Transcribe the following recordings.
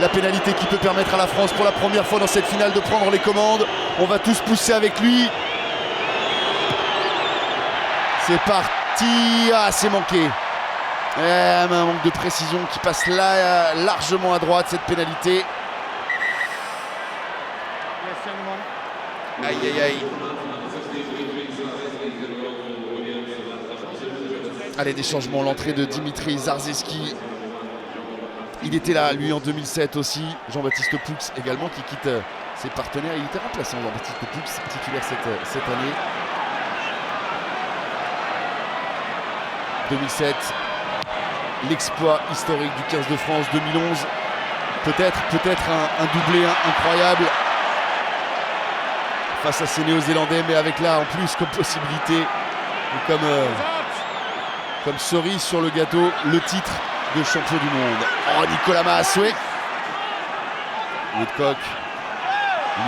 La pénalité qui peut permettre à la France pour la première fois dans cette finale de prendre les commandes. On va tous pousser avec lui. C'est parti. Ah, c'est manqué. Un manque de précision qui passe là, largement à droite, cette pénalité. Aïe, aïe, aïe. Allez, des changements. L'entrée de Dimitri Zarzeski. Il était là, lui, en 2007 aussi. Jean-Baptiste Poux également, qui quitte ses partenaires. Il était remplaçant, Jean-Baptiste Poux, titulaire cette année. 2007, l'exploit historique du 15 de France. 2011, peut-être un doublé incroyable face à ces Néo-Zélandais, mais avec là en plus comme possibilité, et comme cerise sur le gâteau, le titre de champion du monde. Oh, Nicolas Maasoué. Woodcock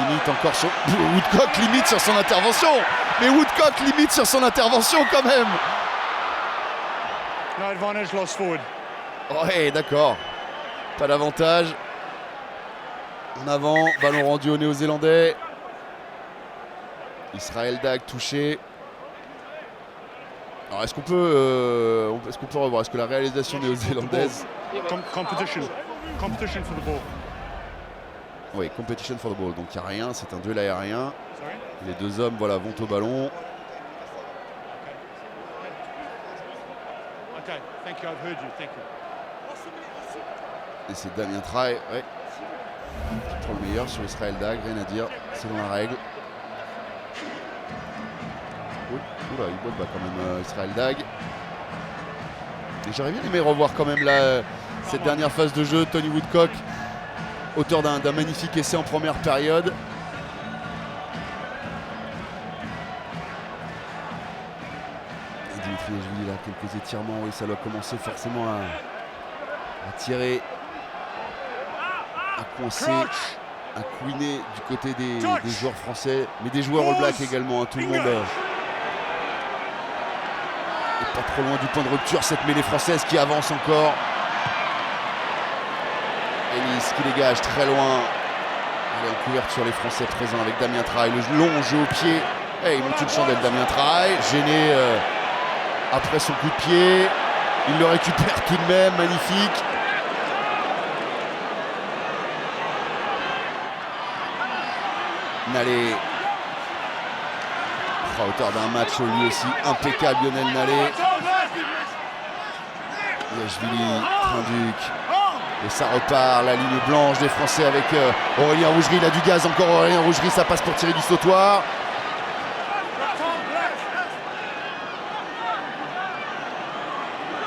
limite encore sur... Woodcock limite sur son intervention. Mais Woodcock limite sur son intervention quand même. No advantage, lost forward. Ouais, d'accord. Pas d'avantage. En avant, ballon rendu aux Néo-Zélandais. Israël Dag touché. Alors est-ce qu'on peut revoir, est-ce que la réalisation néo-zélandaise... Competition for the ball. Oui, competition for the ball, donc il n'y a rien, c'est un duel aérien. Sorry? Les deux hommes voilà, vont au ballon. Okay, thank you, I've heard you, thank you. Et c'est Damien Traille, ouais, qui prend le meilleur sur Israël Dag, rien à dire, c'est dans la règle. Oula, il boit le bas quand même, Israël Dag. Et j'aurais bien aimé revoir quand même là, cette dernière phase de jeu. Tony Woodcock, auteur d'un magnifique essai en première période. Et Dimitri Ejvili là, quelques étirements, oui, ça doit commencer forcément à tirer, à coincer, à couiner du côté des joueurs français, mais des joueurs All Black également, hein, tout le monde. Pas trop loin du point de rupture, cette mêlée française qui avance encore. Ellis qui dégage très loin. Il y a une couverture, les Français présents avec Damien Traille. Le long jeu au pied. Et il monte une chandelle, Damien Traille. Gêné après son coup de pied. Il le récupère tout de même, magnifique. Nalé. Auteur d'un match lui aussi impeccable, Lionel Nalé. Ejvili, Trinduc. Et ça repart, la ligne blanche des Français avec Aurélien Rougerie. Il a du gaz encore, Aurélien Rougerie, ça passe pour tirer du sautoir.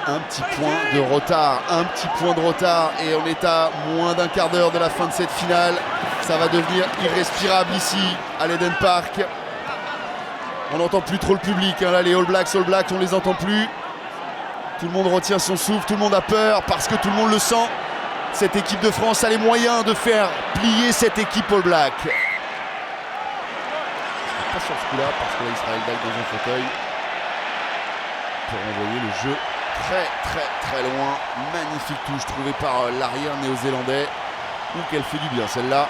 Un petit point de retard, et on est à moins d'un quart d'heure de la fin de cette finale. Ça va devenir irrespirable ici à l'Eden Park. On n'entend plus trop le public, hein. Là les All Blacks, on les entend plus. Tout le monde retient son souffle, tout le monde a peur parce que tout le monde le sent. Cette équipe de France a les moyens de faire plier cette équipe All Black. Pas sur ce coup-là parce que là Israël Dag dans un fauteuil pour envoyer le jeu très loin. Magnifique touche trouvée par l'arrière néo-zélandais. Ou qu'elle fait du bien celle-là.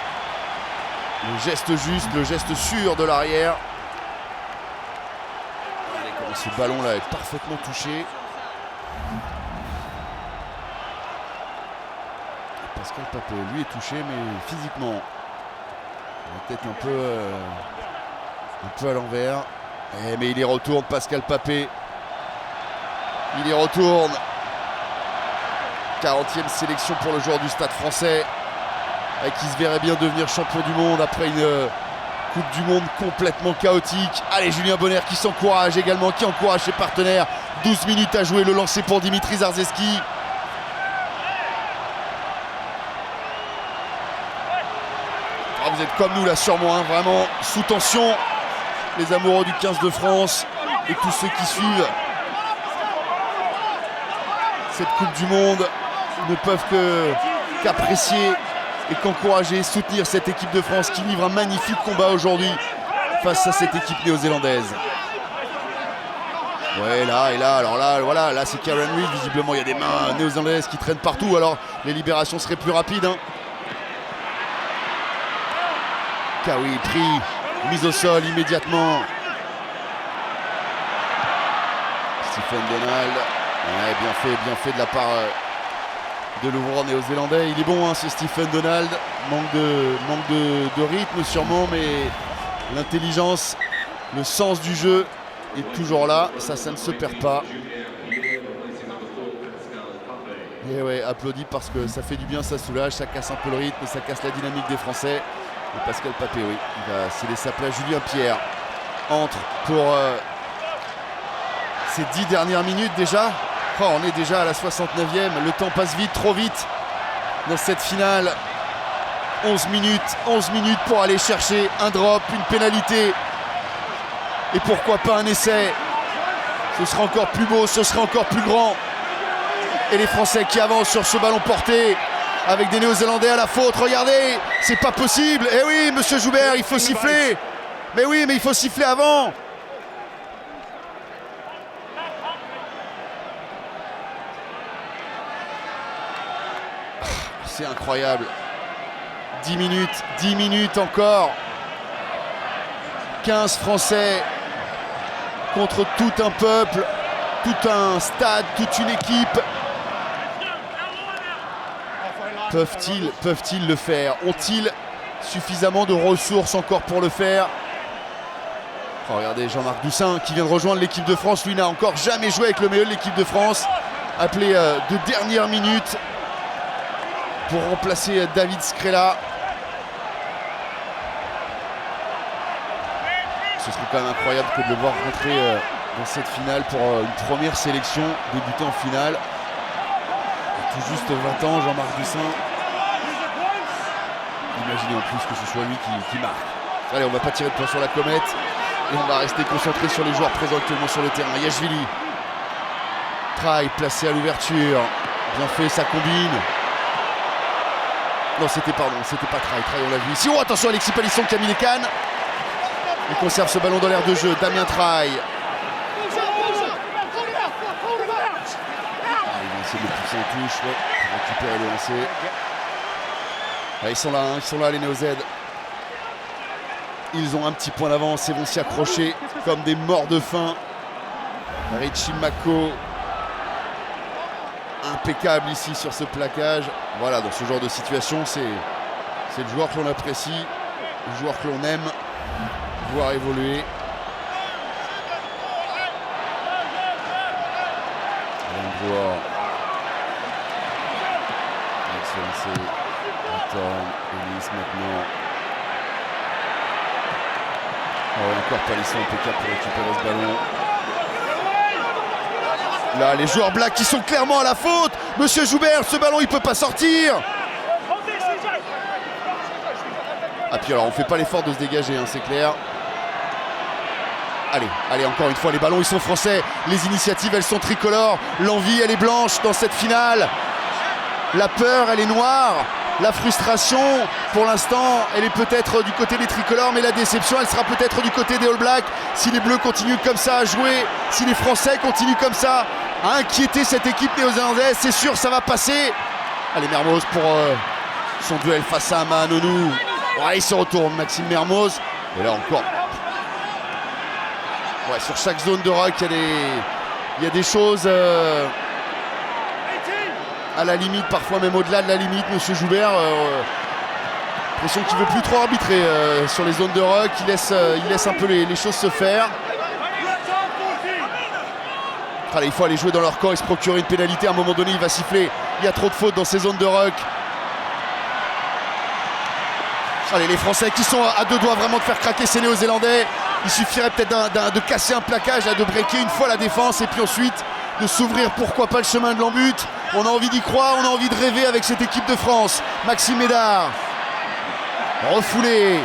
Le geste juste, le geste sûr de l'arrière. Ce ballon-là est parfaitement touché. Pascal Papé, lui est touché, mais physiquement, peut-être un peu à l'envers. Mais il y retourne, Pascal Papé. Il y retourne. 40e sélection pour le joueur du Stade Français, qui se verrait bien devenir champion du monde après une Coupe du Monde complètement chaotique. Allez, Julien Bonner qui s'encourage également, qui encourage ses partenaires. 12 minutes à jouer, le lancer pour Dimitri Zarzeski. Ah, vous êtes comme nous là sûrement, hein, vraiment sous tension. Les amoureux du 15 de France et tous ceux qui suivent cette Coupe du Monde ne peuvent qu'apprécier et qu'encourager, soutenir cette équipe de France qui livre un magnifique combat aujourd'hui face à cette équipe néo-zélandaise. Ouais, là, et là, alors là, voilà, là c'est Karen Reid, visiblement il y a des mains néo-zélandaises qui traînent partout, alors les libérations seraient plus rapides, hein. Kawi pris, mise au sol immédiatement. Stephen Donald, ouais, bien fait de la part de l'ouvreur néo-zélandais. Il est bon hein, ce Stephen Donald, manque de rythme sûrement, mais l'intelligence, le sens du jeu est toujours là, ça ne se perd pas. Et ouais, applaudi parce que ça fait du bien, ça soulage, ça casse un peu le rythme, ça casse la dynamique des Français. Et Pascal Papé, oui, il va se laisser appeler. Julien Pierre entre pour ces 10 dernières minutes déjà. Oh, on est déjà à la 69e, le temps passe vite, trop vite dans cette finale. 11 minutes pour aller chercher un drop, une pénalité. Et pourquoi pas un essai. Ce sera encore plus beau, ce sera encore plus grand. Et les Français qui avancent sur ce ballon porté avec des Néo-Zélandais à la faute. Regardez, c'est pas possible. Eh oui, monsieur Joubert, il faut siffler. Mais oui, mais il faut siffler avant. C'est incroyable. 10 minutes encore. 15 Français contre tout un peuple, tout un stade, toute une équipe. Peuvent-ils le faire? Ont-ils suffisamment de ressources encore pour le faire? Oh, regardez Jean-Marc Doussin qui vient de rejoindre l'équipe de France. Lui n'a encore jamais joué avec le maillot de l'équipe de France. Appelé de dernière minute pour remplacer David Scrella. Ce serait quand même incroyable que de le voir rentrer dans cette finale pour une première sélection, débuter en finale. Tout juste 20 ans, Jean-Marc Doussin. Imaginez en plus que ce soit lui qui marque. Allez, on va pas tirer de poing sur la comète et on va rester concentré sur les joueurs présents actuellement sur le terrain. Yachvili. Traille placé à l'ouverture. Bien fait, ça combine. Non, c'était pas Traille. Traille, on l'a vu ici. Oh, attention, Alexis Palisson qui a mis les cannes. Il conserve ce ballon dans l'air de jeu. Damien Traille. Il va essayer de le pousser en touche, ouais, pour récupérer le lancer. Ah, ils sont là les Néo-Z. Ils ont un petit point d'avance et vont s'y accrocher comme des morts de faim. Richie Mako, impeccable ici sur ce plaquage. Voilà, dans ce genre de situation, c'est le joueur que l'on apprécie, le joueur que l'on aime voir évoluer. Joueur. Excellent, Ellis maintenant. Oh, encore Palisson impeccable pour récupérer ce ballon. Là, les joueurs blacks qui sont clairement à la faute. Monsieur Joubert, ce ballon, il peut pas sortir. Ah, puis alors, on fait pas l'effort de se dégager, hein, c'est clair. Allez, encore une fois, les ballons, ils sont français. Les initiatives, elles sont tricolores. L'envie, elle est blanche dans cette finale. La peur, elle est noire. La frustration, pour l'instant, elle est peut-être du côté des tricolores, mais la déception, elle sera peut-être du côté des All Blacks. Si les Bleus continuent comme ça à jouer, si les Français continuent comme ça à inquiéter cette équipe néo-zélandaise, c'est sûr, ça va passer. Allez, Mermoz pour son duel face à Amanonou. Ouais, il se retourne, Maxime Mermoz. Et là encore. Ouais, sur chaque zone de rock, il y a des choses à la limite, parfois même au-delà de la limite. Monsieur Joubert, l'impression qu'il ne veut plus trop arbitrer sur les zones de rock. Il laisse un peu les choses se faire. Allez, il faut aller jouer dans leur camp et se procurer une pénalité. À un moment donné, il va siffler. Il y a trop de fautes dans ces zones de rock. Allez, les Français qui sont à deux doigts vraiment de faire craquer ces Néo-Zélandais. Il suffirait peut-être de casser un plaquage, de breaker une fois la défense et puis ensuite de s'ouvrir, pourquoi pas, le chemin de l'embut. On a envie d'y croire, on a envie de rêver avec cette équipe de France. Maxime Médard, refoulé.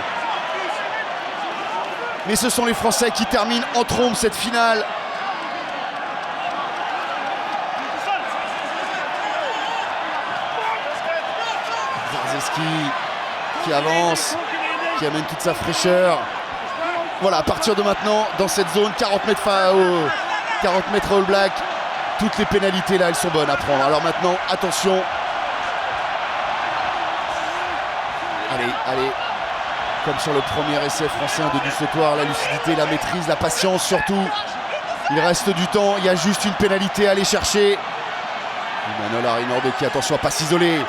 Mais ce sont les Français qui terminent en trombe cette finale. Zarzeski qui avance, qui amène toute sa fraîcheur. Voilà, à partir de maintenant, dans cette zone, 40 mètres All Black, toutes les pénalités là, elles sont bonnes à prendre. Alors maintenant, attention. Allez, comme sur le premier essai français de Dussautoir, la lucidité, la maîtrise, la patience surtout. Il reste du temps, il y a juste une pénalité à aller chercher. Emmanuel Arinordo qui, attention à ne pas s'isoler.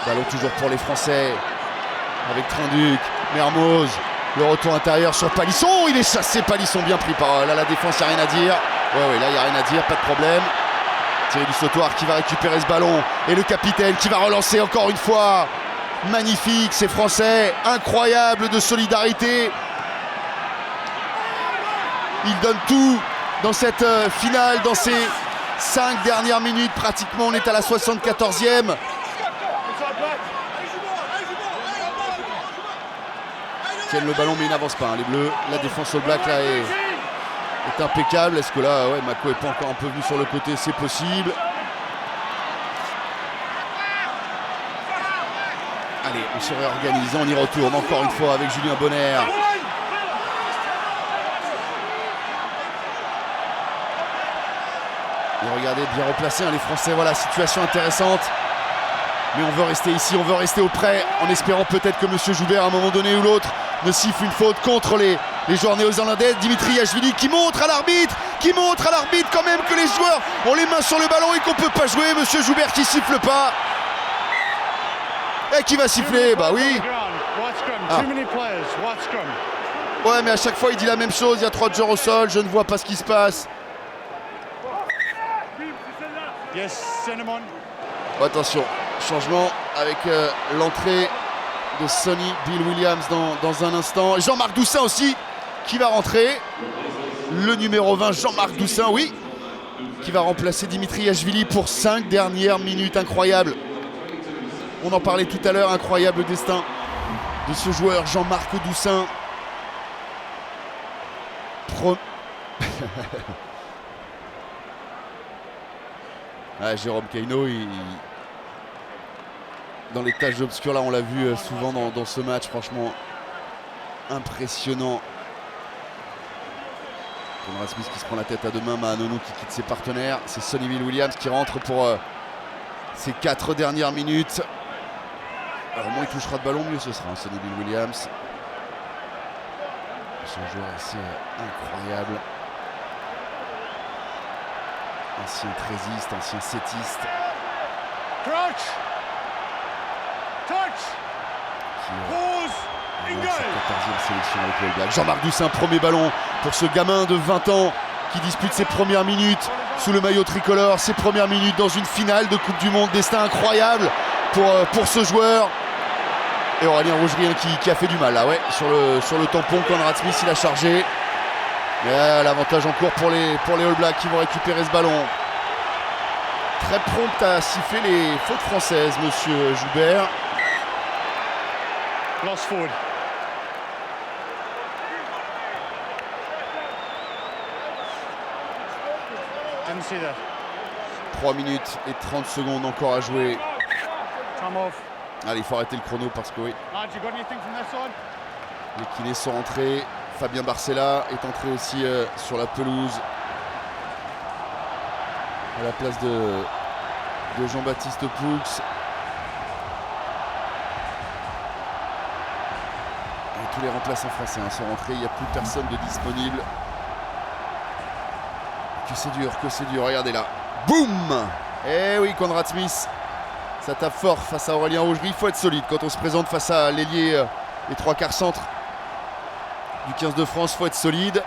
Ballon toujours pour les Français avec Trinduc, Mermoz, le retour intérieur sur Palisson. Il est chassé, Palisson bien pris par là, la défense, il n'y a rien à dire. Ouais, là il n'y a rien à dire, pas de problème. Thierry Dussautoir qui va récupérer ce ballon et le capitaine qui va relancer encore une fois. Magnifique, ces Français, incroyable de solidarité. Ils donnent tout dans cette finale, dans ces 5 dernières minutes pratiquement. On est à la 74e. Tiennent le ballon mais ils n'avancent pas, hein, les Bleus. La défense au Black là est impeccable. Est-ce que là, ouais, Mako est pas encore un peu venu sur le côté? C'est possible. Allez, on se réorganise, on y retourne encore une fois avec Julien Bonner. Et regardez, bien replacé, hein, les Français, voilà, situation intéressante. Mais on veut rester ici, on veut rester auprès, en espérant peut-être que M. Joubert, à un moment donné ou l'autre, ne siffle une faute contre les joueurs néo-zélandais. Dimitri Yachvili qui montre à l'arbitre quand même que les joueurs ont les mains sur le ballon et qu'on ne peut pas jouer. M. Joubert qui siffle pas. Et qui va siffler? Bah oui. Ah. Ouais, mais à chaque fois il dit la même chose, il y a 3 joueurs au sol, je ne vois pas ce qui se passe. Oh, attention, changement avec l'entrée de Sonny Bill Williams dans un instant. Jean-Marc Doussin aussi qui va rentrer. Le numéro 20, Jean-Marc Doussin, oui, qui va remplacer Dimitri Yachvili pour 5 dernières minutes. Incroyable. On en parlait tout à l'heure, incroyable destin de ce joueur Jean-Marc Doussin. Jérôme Kaino, dans les tâches obscures, là on l'a vu souvent dans ce match, franchement impressionnant. Conrad Smith qui se prend la tête à deux mains, Mahanonou qui quitte ses partenaires. C'est Sonny Bill Williams qui rentre pour ces 4 dernières minutes. Alors, au moins il touchera de ballon, mieux ce sera, hein, Sonny Bill Williams. C'est un joueur assez incroyable. Ancien trésiste, ancien sétiste. Qui est sa 14e sélection avec le Black. Jean-Marc Doussin, premier ballon pour ce gamin de 20 ans qui dispute ses premières minutes sous le maillot tricolore. Ses premières minutes dans une finale de Coupe du Monde. Destin incroyable pour ce joueur. Et Aurélien Rougerien qui a fait du mal là, ouais, sur le tampon. Conrad Smith il a chargé. Mais l'avantage en cours pour les All Blacks qui vont récupérer ce ballon. Très prompt à siffler les fautes françaises, monsieur Joubert. Lost forward. Didn't see that. 3 minutes et 30 secondes encore à jouer. Time off. Allez, il faut arrêter le chrono parce que oui. Lads, you got anything from that side? Les kinés sont rentrés. Fabien Barcella est entré aussi sur la pelouse à la place de Jean-Baptiste Poux. Et tous les remplaçants français sont rentrés, il n'y a plus personne de disponible. Que c'est dur, regardez là. Boum! Eh oui, Conrad Smith, ça tape fort face à Aurélien Rougerie. Il faut être solide quand on se présente face à l'ailier et 3/4 centre du 15 de France, il faut être solide.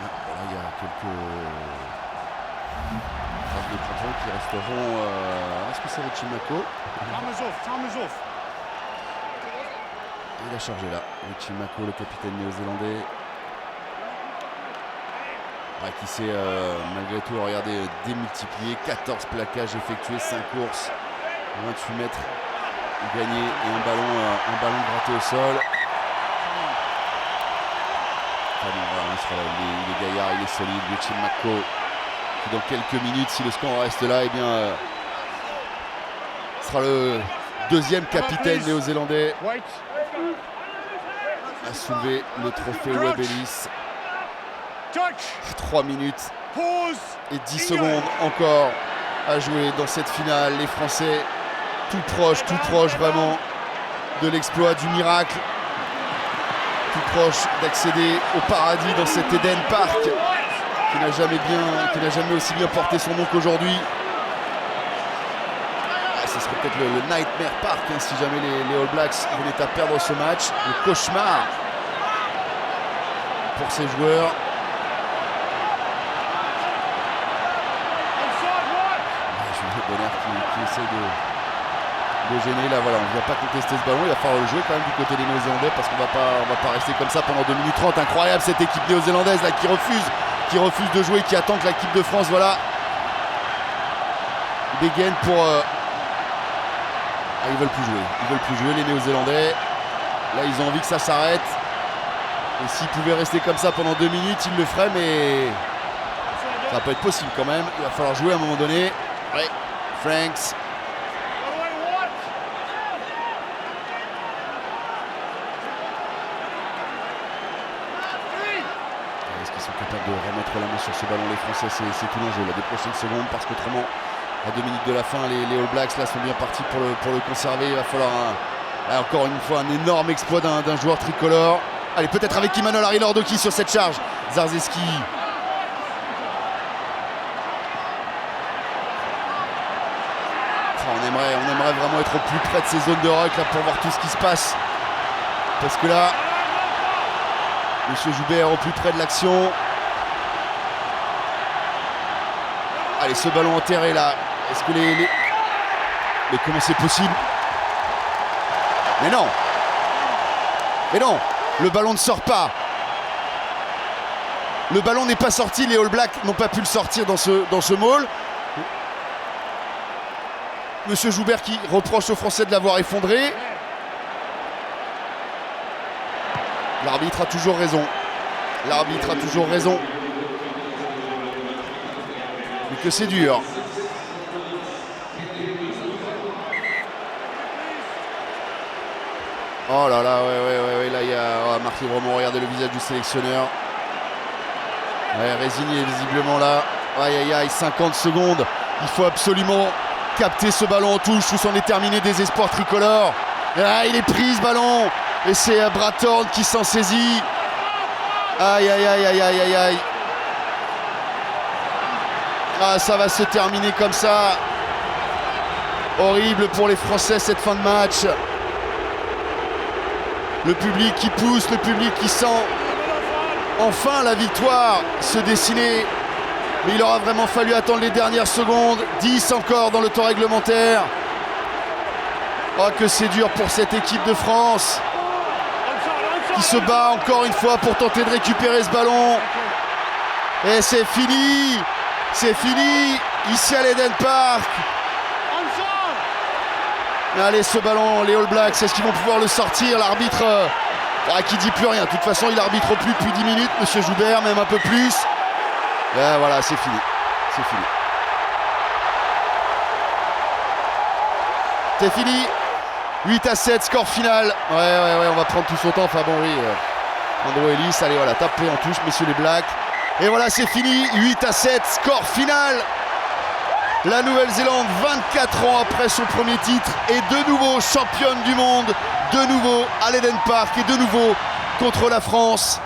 Voilà, il y a quelques traces de crampons qui resteront. Est-ce que c'est Richie Mako? Time is off. Il a chargé là. Richie Mako, le capitaine néo-zélandais. Qui s'est malgré tout, regardez, démultiplié. 14 plaquages effectués, 5 courses, 28 mètres gagnés et un ballon gratté au sol. Il est gaillard, il est solide. Richie Mako qui dans quelques minutes, si le score reste là, eh bien sera le deuxième capitaine néo-zélandais à soulever le trophée Webb Ellis. 3 minutes et 10 secondes encore à jouer dans cette finale. Les Français tout proches vraiment. de l'exploit, du miracle, tout proche d'accéder au paradis dans cet Eden Park qui n'a jamais aussi bien porté son nom qu'aujourd'hui. Ce serait peut-être le Nightmare Park si jamais les All Blacks venaient à perdre ce match. Le cauchemar pour ces joueurs. Julien Bonner qui essaie de gêner. Là voilà, on ne vient pas contester ce ballon. Il va falloir le jouer quand même du côté des Néo-Zélandais parce qu'on va pas rester comme ça pendant 2 minutes 30. Incroyable cette équipe néo-zélandaise là qui refuse de jouer, qui attend que l'équipe de France voilà dégaine pour... ils veulent plus jouer les Néo-Zélandais. Là ils ont envie que ça s'arrête. Et s'ils pouvaient rester comme ça pendant 2 minutes, ils le feraient, mais ça va pas être possible quand même. Il va falloir jouer à un moment donné. Ouais, Franks. Est-ce qu'ils sont capables de remettre la main sur ce ballon, les Français? C'est tout l'enjeu là, des prochaines secondes, parce qu'autrement, à 2 minutes de la fin, les All Blacks là sont bien partis pour le conserver. Il va falloir encore une fois un énorme exploit d'un joueur tricolore. Allez, peut-être avec Emmanuel Harry-Lordoki sur cette charge. Zarzeski. On aimerait vraiment être au plus près de ces zones de ruck là, pour voir tout ce qui se passe. Parce que là, Monsieur Joubert au plus près de l'action. Allez, ce ballon enterré là. Est-ce que Mais comment c'est possible? Mais non! Le ballon ne sort pas. Le ballon n'est pas sorti. Les All Blacks n'ont pas pu le sortir dans ce maul. Monsieur Joubert qui reproche aux Français de l'avoir effondré. L'arbitre a toujours raison. Mais que c'est dur. Oh là là, ouais, là il y a Marc vraiment, regardez le visage du sélectionneur. Ouais, résigné visiblement là. Aïe, 50 secondes. Il faut absolument capter ce ballon en touche. Tout s'en est terminé, des espoirs tricolores. Il est pris ce ballon. Et c'est Bratton qui s'en saisit. Aïe. Ça va se terminer comme ça. Horrible pour les Français cette fin de match. Le public qui pousse, le public qui sent enfin la victoire se dessiner. Mais il aura vraiment fallu attendre les dernières secondes. 10 encore dans le temps réglementaire. Oh, que c'est dur pour cette équipe de France qui se bat encore une fois pour tenter de récupérer ce ballon. Et c'est fini ici à l'Eden Park. Allez, ce ballon, les All Blacks, est-ce qu'ils vont pouvoir le sortir? L'arbitre qui dit plus rien. De toute façon, il arbitre plus depuis 10 minutes, Monsieur Joubert, même un peu plus. Et voilà, c'est fini. C'est fini. 8-7, score final. Ouais, on va prendre tout son temps. Enfin bon, oui. Andrew Ellis, allez, voilà, tapez en touche, messieurs les Blacks. Et voilà, c'est fini. 8-7, score final. La Nouvelle-Zélande, 24 ans après son premier titre, est de nouveau championne du monde, de nouveau à l'Eden Park et de nouveau contre la France.